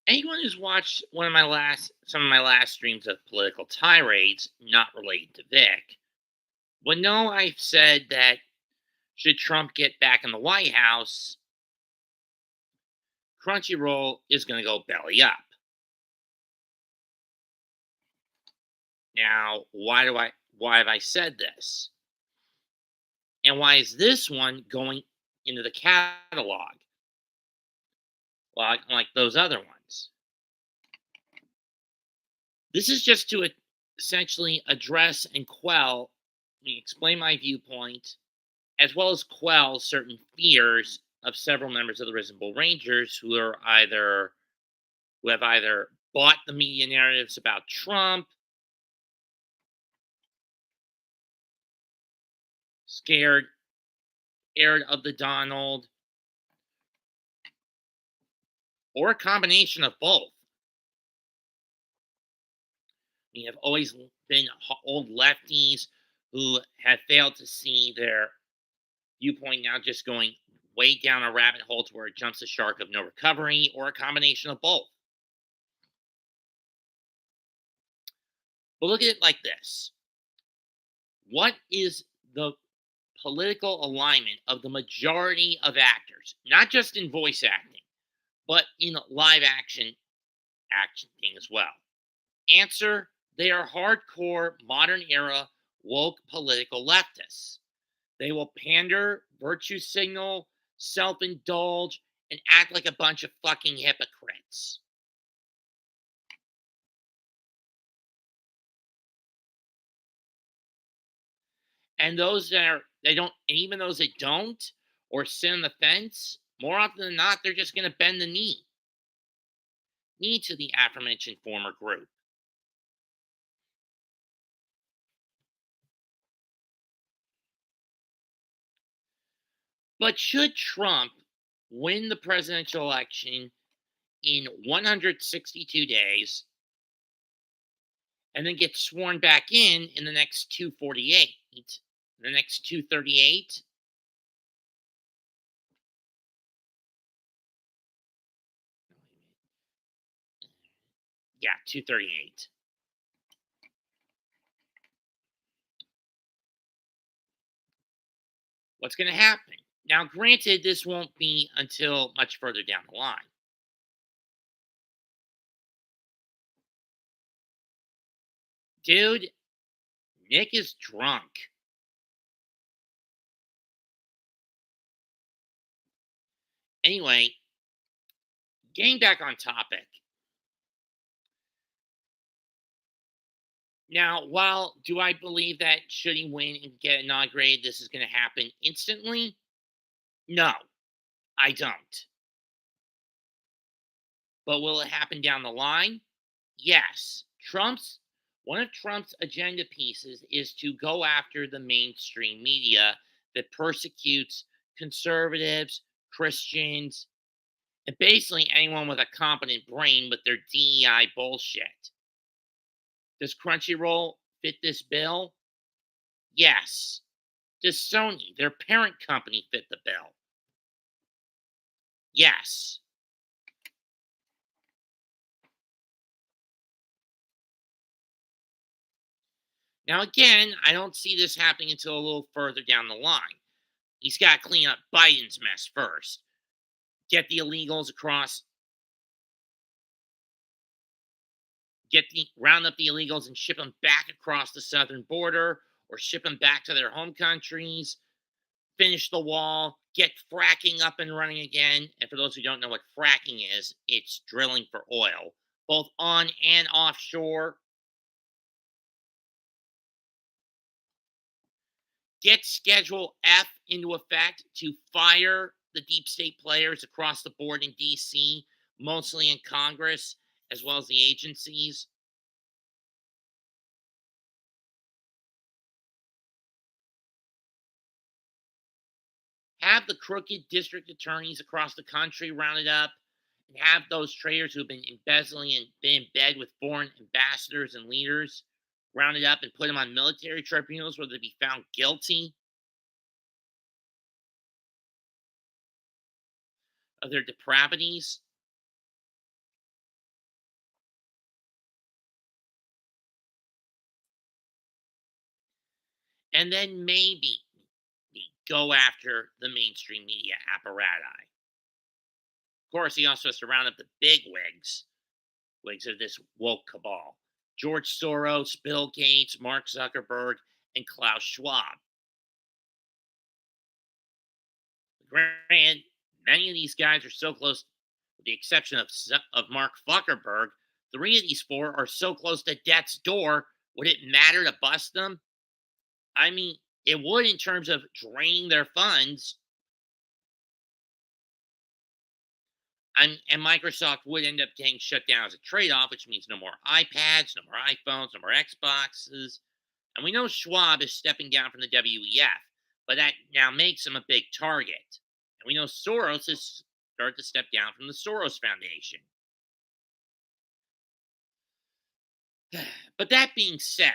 Anyone who's watched some of my last streams of political tirades, not related to Vic, would know I've said that should Trump get back in the White House, Crunchyroll is going to go belly up. Now, why have I said this? And why is this one going into the catalog like those other ones? This is just to essentially address and explain my viewpoint, as well as quell certain fears of several members of the Risen Bull Rangers who have either bought the media narratives about Trump, scared of the Donald, or a combination of both. We have always been old lefties who have failed to see their viewpoint now just going way down a rabbit hole to where it jumps a shark of no recovery, or a combination of both. But look at it like this: what is the political alignment of the majority of actors, not just in voice acting, but in live action thing as well? Answer: they are hardcore modern era woke political leftists. They will pander, virtue signal, self indulge, and act like a bunch of fucking hypocrites. And those that are they don't and even those that don't or sit on the fence, more often than not, they're just gonna bend the knee to the aforementioned former group. But should Trump win the presidential election in 162 days and then get sworn back in the next 248, the next 238, yeah, 238. What's going to happen? Now, granted, this won't be until much further down the line. Dude, Nick is drunk. Anyway, getting back on topic. Now, while do I believe that should he win and get inaugurated, this is going to happen instantly? No, I don't. But will it happen down the line? Yes. Trump's One of Trump's agenda pieces is to go after the mainstream media that persecutes conservatives, Christians, and basically anyone with a competent brain with their DEI bullshit. Does Crunchyroll fit this bill? Yes. Does Sony, their parent company, fit the bill? Yes. Now, again, I don't see this happening until a little further down the line. He's got to clean up Biden's mess first. Get the illegals across, round up the illegals and ship them back across the southern border or ship them back to their home countries. Finish the wall, get fracking up and running again. And for those who don't know what fracking is, it's drilling for oil, both on and offshore. Get Schedule F into effect to fire the deep state players across the board in DC, mostly in Congress, as well as the agencies. Have the crooked district attorneys across the country rounded up, and have those traitors who have been embezzling and been in bed with foreign ambassadors and leaders rounded up and put them on military tribunals where they be found guilty of their depravities. and then maybe go after the mainstream media apparati. Of course, he also has to round up the big wigs of this woke cabal: George Soros, Bill Gates, Mark Zuckerberg, and Klaus Schwab. Granted, many of these guys are so close, with the exception of Mark Zuckerberg. Three of these four are so close to death's door. Would it matter to bust them? I mean, it would in terms of draining their funds. And Microsoft would end up getting shut down as a trade-off, which means no more iPads, no more iPhones, no more Xboxes. And we know Schwab is stepping down from the WEF, but that now makes him a big target. And we know Soros has started to step down from the Soros Foundation. But that being said,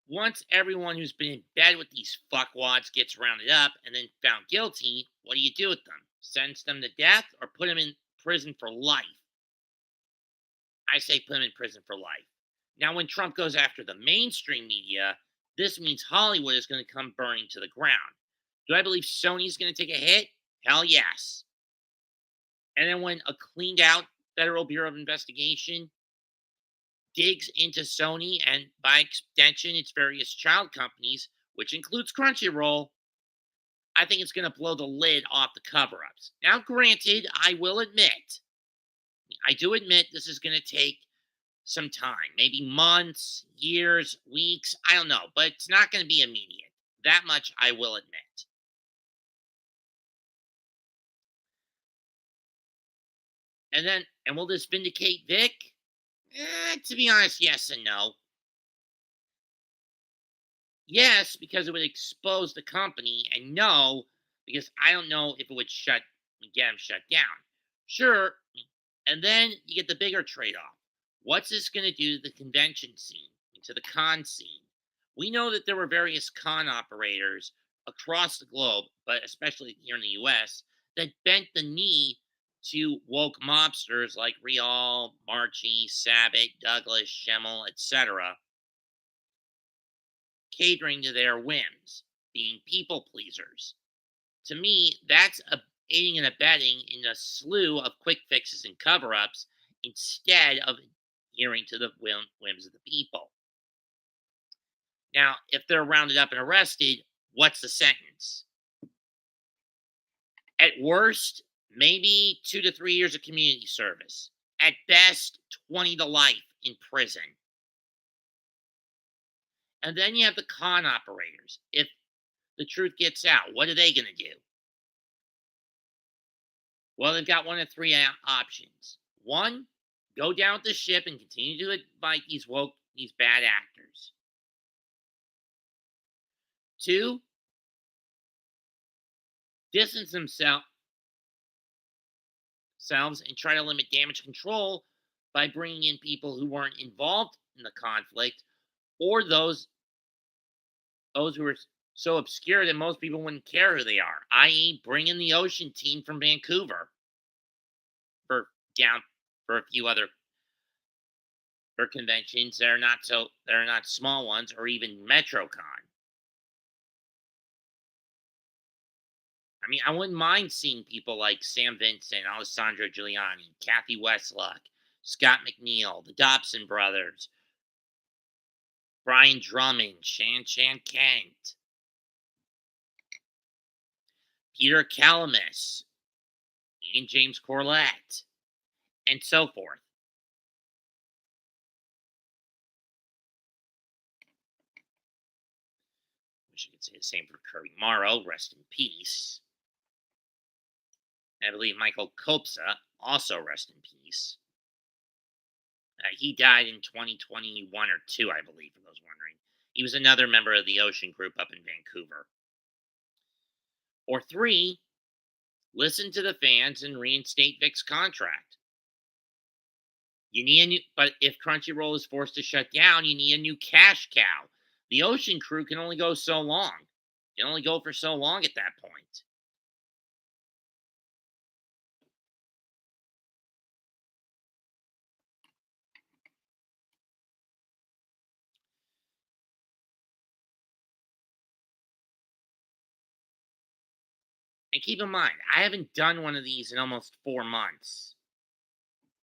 once everyone who's been in bed with these fuckwads gets rounded up and then found guilty, what do you do with them? Sentence them to death or put them in prison for life? I say put them in prison for life. Now, when Trump goes after the mainstream media, this means Hollywood is going to come burning to the ground. Do I believe Sony's going to take a hit? Hell yes. And then when a cleaned out Federal Bureau of Investigation digs into Sony and by extension its various child companies, which includes Crunchyroll, I think it's going to blow the lid off the cover ups. Now, granted, I do admit this is going to take some time, maybe months, years, weeks, I don't know, but it's not going to be immediate. That much I will admit. And will this vindicate Vic? To be honest, yes and no. Yes, because it would expose the company, and no, because I don't know if it would get him shut down. Sure, and then you get the bigger trade-off. What's this going to do to the convention scene, to the con scene? We know that there were various con operators across the globe, but especially here in the US, that bent the knee to woke mobsters like Rial, Marchi, Sabat, Douglas, Schemmel, etc., catering to their whims, being people pleasers. To me, that's aiding and abetting in a slew of quick fixes and cover ups instead of adhering to the whims of the people. Now, if they're rounded up and arrested, what's the sentence? At worst, maybe 2 to 3 years of community service. At best, 20 to life in prison. And then you have the con operators. If the truth gets out, what are they going to do? Well, they've got one of three options. One, go down with the ship and continue to invite these bad actors. Two, distance themselves and try to limit damage control by bringing in people who weren't involved in the conflict, or those who are so obscure that most people wouldn't care who they are, i.e., bring in the Ocean team from Vancouver for down for a few other for conventions that are not small ones, or even MetroCon. I mean, I wouldn't mind seeing people like Sam Vincent, Alessandro Giuliani, Kathy Westluck, Scott McNeil, the Dobson brothers, Brian Drummond, Shan Kent, Peter Calamus, Ian James Corlett, and so forth. Wish I could say the same for Kirby Morrow, rest in peace. I believe Michael Kopsa, also rest in peace. He died in 2021 or 2, I believe, for those wondering. He was another member of the Ocean Group up in Vancouver. Or 3, listen to the fans and reinstate Vic's contract. But if Crunchyroll is forced to shut down, you need a new cash cow. The Ocean crew can only go so long. You can only go for so long at that point. And keep in mind, I haven't done one of these in almost 4 months.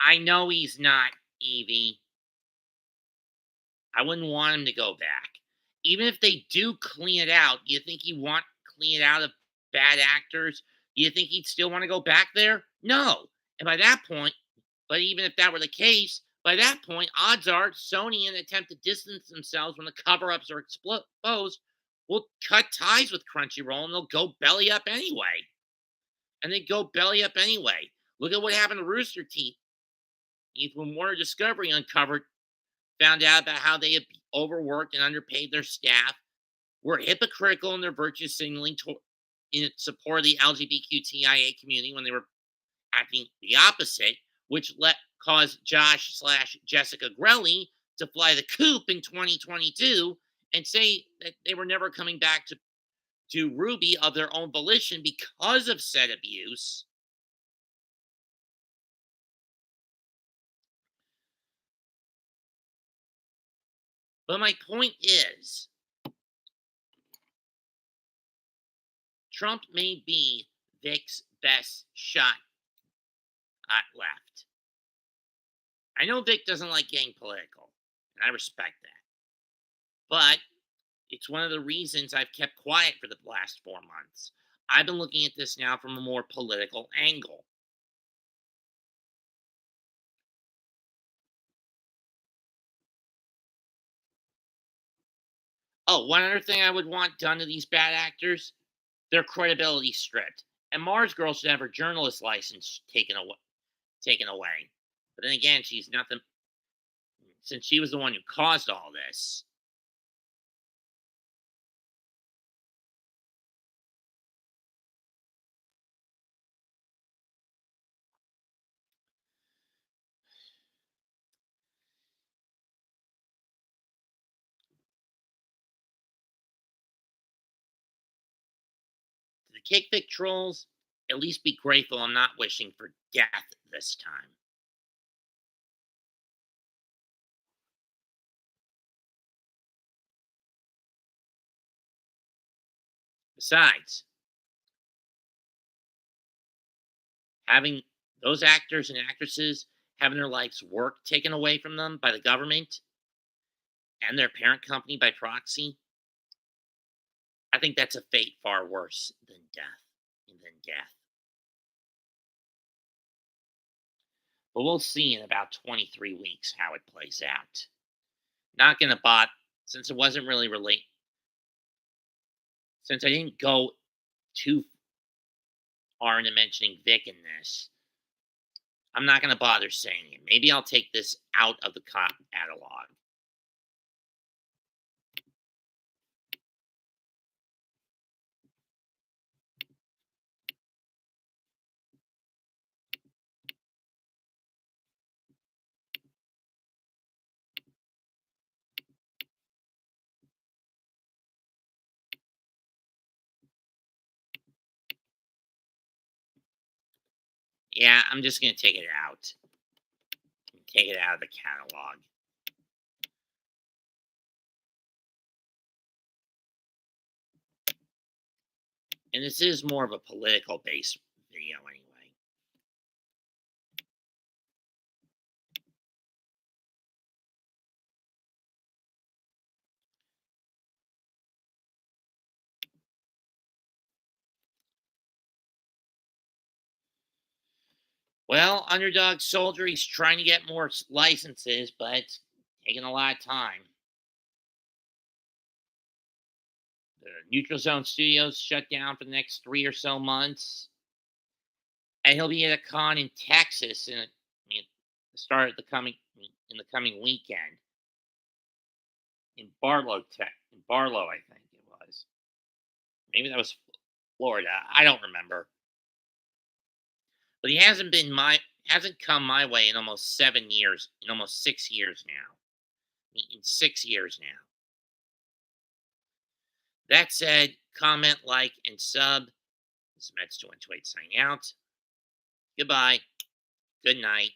I know he's not Evie. I wouldn't want him to go back. Even if they do clean it out, do you think he want clean it out of bad actors? Do you think he'd still want to go back there? No. And by that point, but even if that were the case, by that point, odds are Sony, in an attempt to distance themselves when the cover-ups are exposed, will cut ties with Crunchyroll and they'll go belly up anyway. And they go belly up anyway. Look at what happened to Rooster Teeth. When Warner Discovery found out about how they had overworked and underpaid their staff, were hypocritical in their virtue signaling in support of the LGBTQIA community when they were acting the opposite, which caused Josh slash Jessica Grelly to fly the coop in 2022 and say that they were never coming back to Ruby of their own volition because of said abuse. But my point is, Trump may be Vic's best shot at left. I know Vic doesn't like getting political, and I respect that. But it's one of the reasons I've kept quiet for the last 4 months. I've been looking at this now from a more political angle. Oh, one other thing I would want done to these bad actors, their credibility stripped. And Mars Girl should have her journalist license taken away. But then again, she's nothing since she was the one who caused all this. To the Kickpick trolls, at least be grateful I'm not wishing for death this time. Besides, having those actors and actresses having their life's work taken away from them by the government and their parent company by proxy, I think that's a fate far worse than death. But we'll see in about 23 weeks how it plays out. Not gonna bot since it wasn't really since I didn't go too far into mentioning Vic in this. I'm not gonna bother saying it. Maybe I'll take this out of the catalog. Yeah, I'm just gonna take it out. Take it out of the catalog. And this is more of a political based video anyway. Well, Underdog Soldier, he's trying to get more licenses, but it's taking a lot of time. The Neutral Zone Studios shut down for the next 3 or so months. And he'll be at a con in Texas the start of the coming weekend in Barlow, I think it was. Maybe that was Florida. I don't remember. But he hasn't come my way in almost 7 years, in almost 6 years now. In 6 years now. That said, comment, like, and sub. This is Mets 218 signing out. Goodbye. Good night.